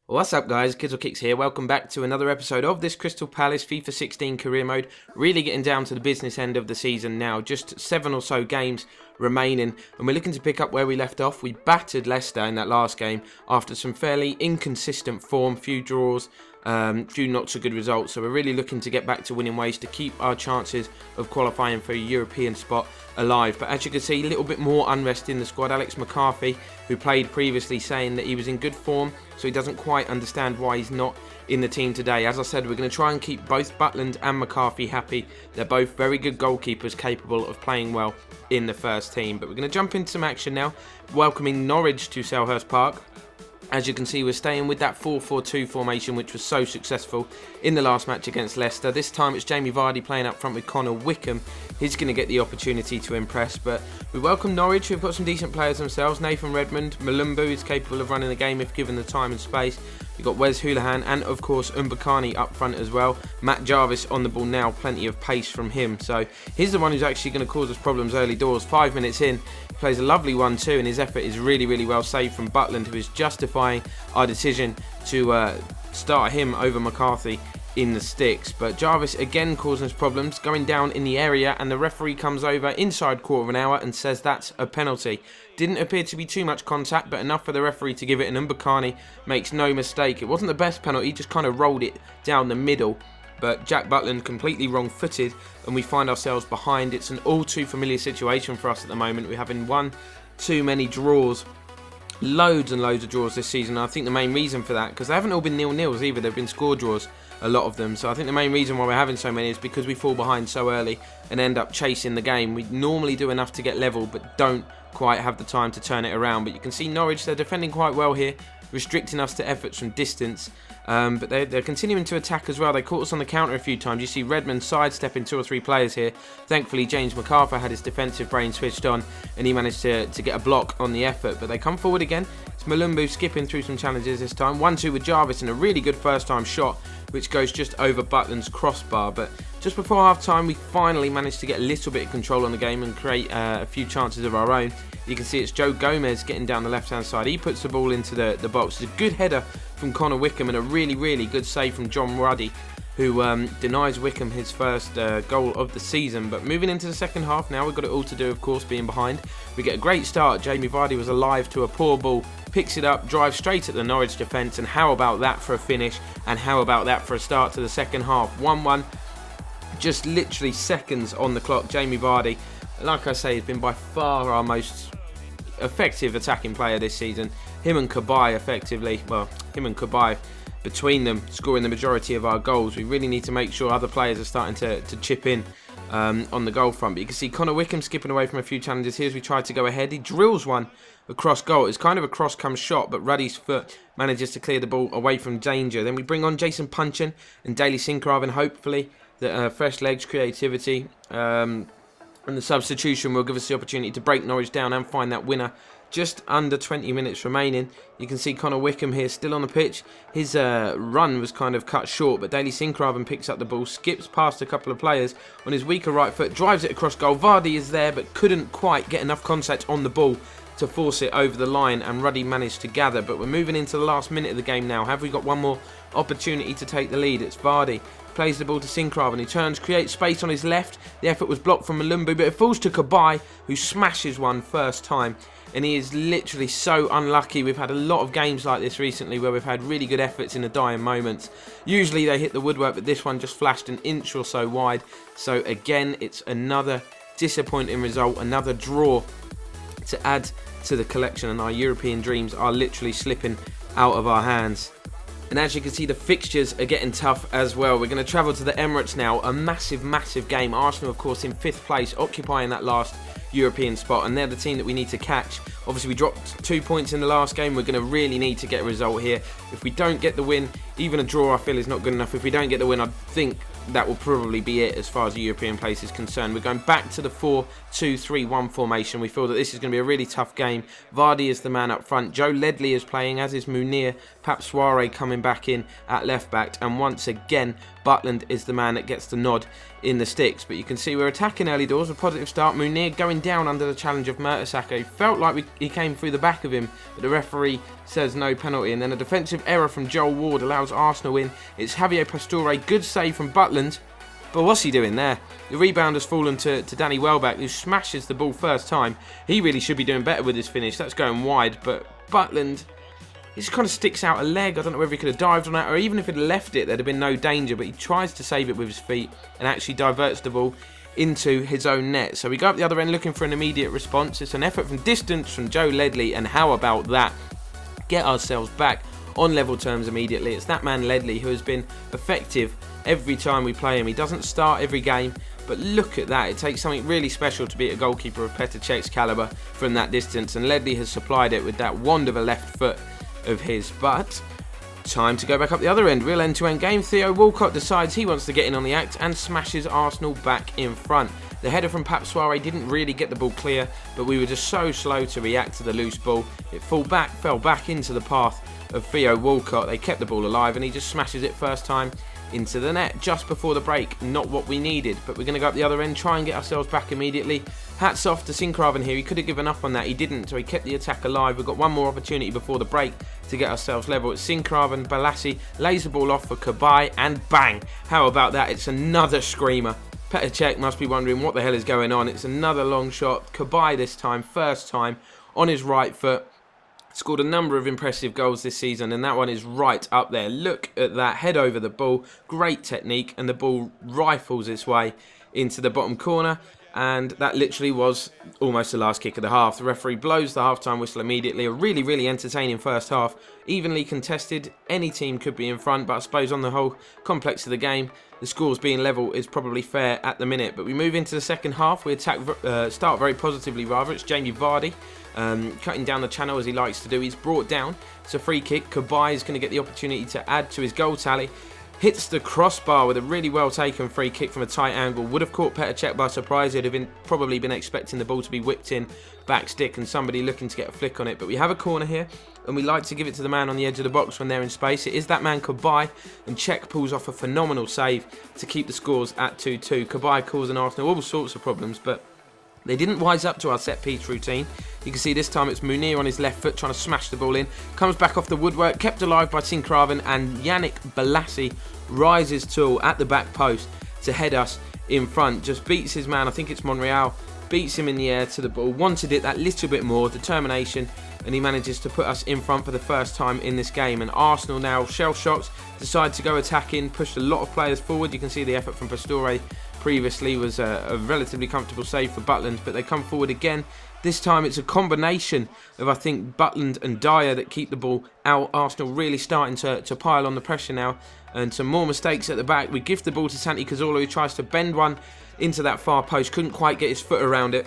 What's up guys, Kizzle Kicks here, welcome back to another episode of this Crystal Palace FIFA 16 career mode. Really getting down to the business end of the season now, just 7 or so games remaining and we're looking to pick up where we left off. We battered Leicester in that last game after some fairly inconsistent form, few draws, few not so good results, so we're really looking to get back to winning ways to keep our chances of qualifying for a European spot alive. But as you can see, a little bit more unrest in the squad. Alex McCarthy, who played previously, saying that he was in good form, so he doesn't quite understand why he's not in the team today. As I said, we're going to try and keep both Butland and McCarthy happy. They're both very good goalkeepers capable of playing well in the first team. But we're going to jump into some action now, welcoming Norwich to Selhurst Park. As you can see, we're staying with that 4-4-2 formation, which was so successful in the last match against Leicester. This time it's Jamie Vardy playing up front with Connor Wickham. He's going to get the opportunity to impress. But we welcome Norwich, who've got some decent players themselves. Nathan Redmond, Malumbu is capable of running the game if given the time and space. We've got Wes Houlihan and, of course, Mbakani up front as well. Matt Jarvis on the ball now, plenty of pace from him. So he's the one who's actually going to cause us problems early doors. 5 minutes in, he plays a lovely 1-2 and his effort is really well saved from Butland, who is justifying our decision to start him over McCarthy in the sticks. But Jarvis again causing us problems, going down in the area, and the referee comes over inside quarter of an hour and says that's a penalty. Didn't appear to be too much contact, but enough for the referee to give it, and Mbakani makes no mistake. It wasn't the best penalty, just kind of rolled it down the middle. But Jack Butland completely wrong-footed, and we find ourselves behind. It's an all too familiar situation for us at the moment. We're having one too many draws. Loads and loads of draws this season. I think the main reason for that, because they haven't all been 0-0s either, they've been score draws, a lot of them. So I think the main reason why we're having so many is because we fall behind so early and end up chasing the game. We normally do enough to get level, but don't quite have the time to turn it around. But you can see Norwich, they're defending quite well here, restricting us to efforts from distance. But they're continuing to attack as well. They caught us on the counter a few times. You see Redmond sidestepping 2 or 3 players here. Thankfully, James McArthur had his defensive brain switched on and he managed to get a block on the effort. But they come forward again. It's Malumbu skipping through some challenges this time. 1-2 with Jarvis and a really good first-time shot, which goes just over Butland's crossbar. But just before half-time, we finally managed to get a little bit of control on the game and create a few chances of our own. You can see it's Joe Gomez getting down the left-hand side. He puts the ball into the box. It's a good header from Connor Wickham and a really good save from John Ruddy, who denies Wickham his first goal of the season. But moving into the second half now, we've got it all to do, of course, being behind. We get a great start. Jamie Vardy was alive to a poor ball, picks it up, drives straight at the Norwich defence, and how about that for a finish, and how about that for a start to the second half. 1-1, just literally seconds on the clock. Jamie Vardy, like I say, has been by far our most effective attacking player this season. Him and Cabaye effectively, well, him and Cabaye between them scoring the majority of our goals. We really need to make sure other players are starting to chip in on the goal front. But you can see Connor Wickham skipping away from a few challenges here as we try to go ahead. He drills one across goal. It's kind of a cross-come shot, but Ruddy's foot manages to clear the ball away from danger. Then we bring on Jason Punchin and Daly Sinkraven, hopefully the fresh legs, creativity, and the substitution will give us the opportunity to break Norwich down and find that winner. Just under 20 minutes remaining. You can see Connor Wickham here still on the pitch. His run was kind of cut short, but Daly Sinkraven picks up the ball, skips past a couple of players on his weaker right foot, drives it across goal. Vardy is there, but couldn't quite get enough contact on the ball to force it over the line, and Ruddy managed to gather. But we're moving into the last minute of the game now. Have we got one more opportunity to take the lead? It's Vardy. Plays the ball to Sinkraven. He turns, creates space on his left. The effort was blocked from Malumbu, but it falls to Cabaye, who smashes one first time. And he is literally so unlucky. We've had a lot of games like this recently where we've had really good efforts in the dying moments. Usually they hit the woodwork, but this one just flashed an inch or so wide. So again, it's another disappointing result, another draw to add to the collection, and our European dreams are literally slipping out of our hands. And as you can see, the fixtures are getting tough as well. We're going to travel to the Emirates now. A massive game. Arsenal, of course, in 5th place, occupying that last European spot, and they're the team that we need to catch. Obviously, we dropped 2 points in the last game. We're going to really need to get a result here. If we don't get the win, even a draw I feel is not good enough. If we don't get the win, I think that will probably be it as far as the European place is concerned. We're going back to the 4-2-3-1 formation. We feel that this is going to be a really tough game. Vardy is the man up front. Joe Ledley is playing, as is Munir. Papsuare coming back in at left back. And once again, Butland is the man that gets the nod in the sticks. But you can see we're attacking early doors. A positive start. Munir going down under the challenge of Mertesacker. It felt like he came through the back of him, but the referee says no penalty. And then a defensive error from Joel Ward allows Arsenal in. It's Javier Pastore. Good save from Butland. But what's he doing there? The rebound has fallen to Danny Welbeck, who smashes the ball first time. He really should be doing better with his finish. That's going wide, but Butland, he just kind of sticks out a leg. I don't know whether he could have dived on that, or even if he'd left it, there'd have been no danger. But he tries to save it with his feet and actually diverts the ball into his own net. So we go up the other end looking for an immediate response. It's an effort from distance from Joe Ledley, and how about that? Get ourselves back on level terms immediately. It's that man Ledley who has been effective every time we play him. He doesn't start every game, but look at that. It takes something really special to beat a goalkeeper of Petr Cech's calibre from that distance, and Ledley has supplied it with that wand of a left foot of his. But time to go back up the other end. Real end-to-end game. Theo Walcott decides he wants to get in on the act and smashes Arsenal back in front. The header from Papsuare didn't really get the ball clear, but we were just so slow to react to the loose ball. It fell back into the path of Theo Walcott. They kept the ball alive, and he just smashes it first time into the net just before the break. Not what we needed, but we're going to go up the other end, try and get ourselves back immediately. Hats off to Sinkraven here. He could have given up on that. He didn't, so he kept the attack alive. We've got one more opportunity before the break to get ourselves level. It's Sinkraven. Balassi lays the ball off for Cabaye, and bang! How about that? It's another screamer. Petr Cech must be wondering what the hell is going on. It's another long shot. Cabaye this time, first time, on his right foot. Scored a number of impressive goals this season, and that one is right up there. Look at that, head over the ball, great technique, and the ball rifles its way into the bottom corner, and that literally was almost the last kick of the half. The referee blows the half-time whistle immediately. A really, really entertaining first half, evenly contested. Any team could be in front, but I suppose on the whole complex of the game, the scores being level is probably fair at the minute. But we move into the second half. We start very positively, rather. It's Jamie Vardy cutting down the channel as he likes to do. He's brought down. It's a free kick. Cabaye is going to get the opportunity to add to his goal tally. Hits the crossbar with a really well taken free kick from a tight angle. Would have caught Petr Cech by surprise. He'd have probably been expecting the ball to be whipped in back stick and somebody looking to get a flick on it. But we have a corner here, and we like to give it to the man on the edge of the box when they're in space. It is that man Cabaye, and Cech pulls off a phenomenal save to keep the scores at 2-2. Cabaye causing Arsenal all sorts of problems, but they didn't wise up to our set-piece routine. You can see this time it's Munir on his left foot trying to smash the ball in. Comes back off the woodwork, kept alive by Sinkraven, and Yannick Balassi rises tall at the back post to head us in front. Just beats his man, I think it's Monreal, beats him in the air to the ball. Wanted it that little bit more, determination, and he manages to put us in front for the first time in this game. And Arsenal now, shell-shocked, decide to go attacking, pushed a lot of players forward. You can see the effort from Pastore previously was a relatively comfortable save for Butland, but they come forward again. This time it's a combination of, I think, Butland and Dyer that keep the ball out. Arsenal really starting to pile on the pressure now, and some more mistakes at the back. We give the ball to Santi Cazorla, who tries to bend one into that far post, couldn't quite get his foot around it.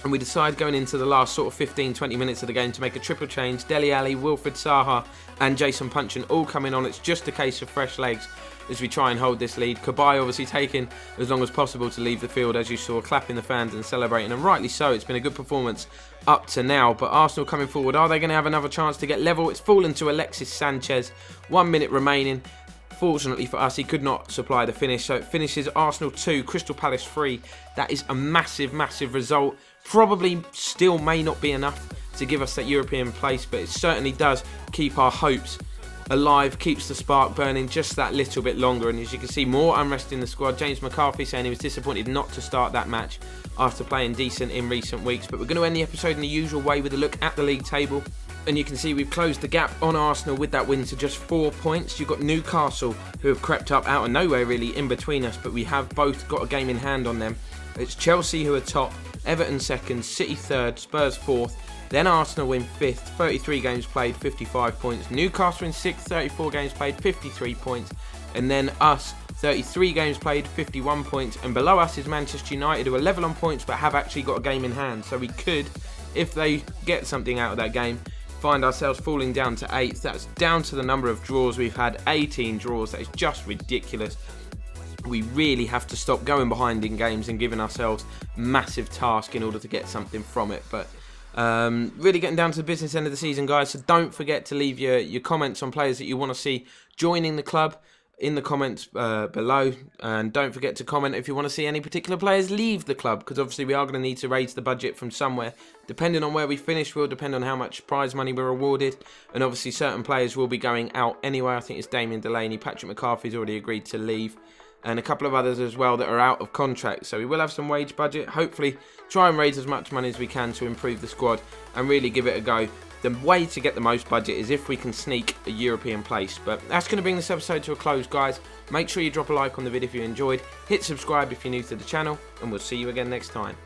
And we decide going into the last sort of 15-20 minutes of the game to make a triple change. Dele Alli, Wilfried Zaha and Jason Puncheon all coming on. It's just a case of fresh legs as we try and hold this lead. Cabaye obviously taking as long as possible to leave the field, as you saw, clapping the fans and celebrating, and rightly so. It's been a good performance up to now, but Arsenal coming forward. Are they going to have another chance to get level? It's fallen to Alexis Sanchez. 1 minute remaining. Fortunately for us, he could not supply the finish, so it finishes Arsenal 2, Crystal Palace 3. That is a massive, massive result. Probably still may not be enough to give us that European place, but it certainly does keep our hopes alive, keeps the spark burning just that little bit longer. And as you can see, more unrest in the squad. James McCarthy saying he was disappointed not to start that match after playing decent in recent weeks. But we're going to end the episode in the usual way with a look at the league table. And you can see we've closed the gap on Arsenal with that win to just 4 points. You've got Newcastle, who have crept up out of nowhere really in between us, but we have both got a game in hand on them. It's Chelsea who are top, Everton second, City third, Spurs fourth, then Arsenal in fifth, 33 games played, 55 points. Newcastle in sixth, 34 games played, 53 points. And then us, 33 games played, 51 points. And below us is Manchester United, who are level on points but have actually got a game in hand. So we could, if they get something out of that game, find ourselves falling down to 8th. That's down to the number of draws we've had, 18 draws. That is just ridiculous. we really have to stop going behind in games and giving ourselves massive task in order to get something from it. But really getting down to the business end of the season, guys, so don't forget to leave your comments on players that you want to see joining the club in the comments below, and don't forget to comment if you want to see any particular players leave the club, because obviously we are going to need to raise the budget from somewhere. Depending on where we finish will depend on how much prize money we're awarded, and obviously certain players will be going out anyway. I think it's Damien Delaney, Patrick McCarthy's already agreed to leave, and a couple of others as well that are out of contract. So we will have some wage budget. Hopefully try and raise as much money as we can to improve the squad and really give it a go. The way to get the most budget is if we can sneak a European place. But that's going to bring this episode to a close, guys. Make sure you drop a like on the video if you enjoyed. Hit subscribe if you're new to the channel, and we'll see you again next time.